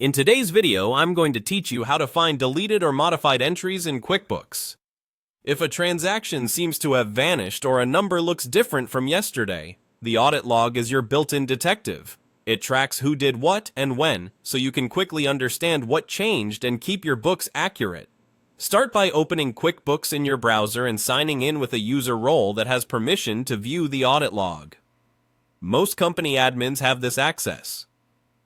In today's video, I'm going to teach you how to find deleted or modified entries in QuickBooks. If a transaction seems to have vanished or a number looks different from yesterday, the audit log is your built-in detective. It tracks who did what and when, so you can quickly understand what changed and keep your books accurate. Start by opening QuickBooks in your browser and signing in with a user role that has permission to view the audit log. Most company admins have this access.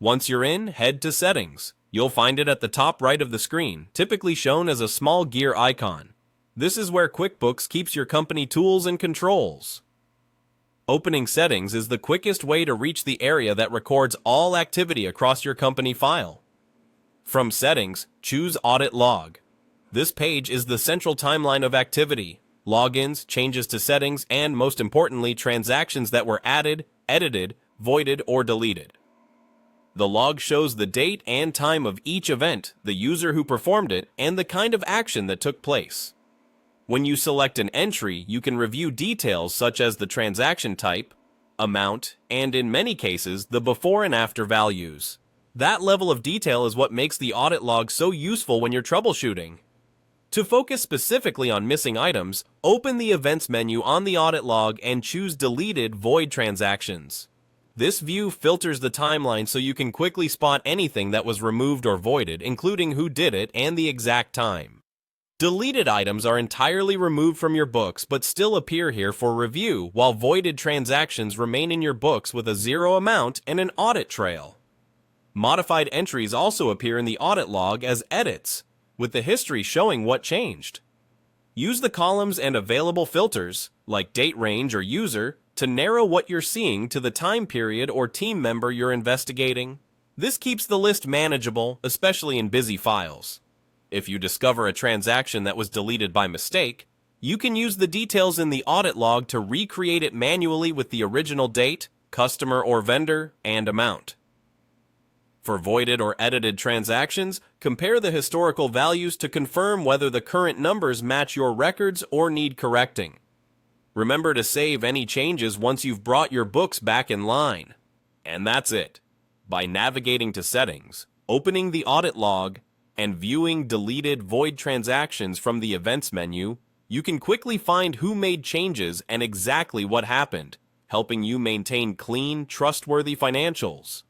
Once you're in, head to Settings. You'll find it at the top right of the screen, typically shown as a small gear icon. This is where QuickBooks keeps your company tools and controls. Opening Settings is the quickest way to reach the area that records all activity across your company file. From Settings, choose Audit Log. This page is the central timeline of activity, logins, changes to settings, and most importantly, transactions that were added, edited, voided, or deleted. The log shows the date and time of each event, the user who performed it, and the kind of action that took place. When you select an entry, you can review details such as the transaction type, amount, and in many cases, the before and after values. That level of detail is what makes the audit log so useful when you're troubleshooting. To focus specifically on missing items, open the Events menu on the audit log and choose Deleted Void Transactions. This view filters the timeline so you can quickly spot anything that was removed or voided, including who did it and the exact time. Deleted items are entirely removed from your books but still appear here for review, while voided transactions remain in your books with a zero amount and an audit trail. Modified entries also appear in the audit log as edits, with the history showing what changed. Use the columns and available filters, like date range or user, to narrow what you're seeing to the time period or team member you're investigating. This keeps the list manageable, especially in busy files. If you discover a transaction that was deleted by mistake, you can use the details in the audit log to recreate it manually with the original date, customer or vendor, and amount. For voided or edited transactions, compare the historical values to confirm whether the current numbers match your records or need correcting. Remember to save any changes once you've brought your books back in line. And that's it. By navigating to Settings, opening the audit log, and viewing deleted void transactions from the Events menu, you can quickly find who made changes and exactly what happened, helping you maintain clean, trustworthy financials.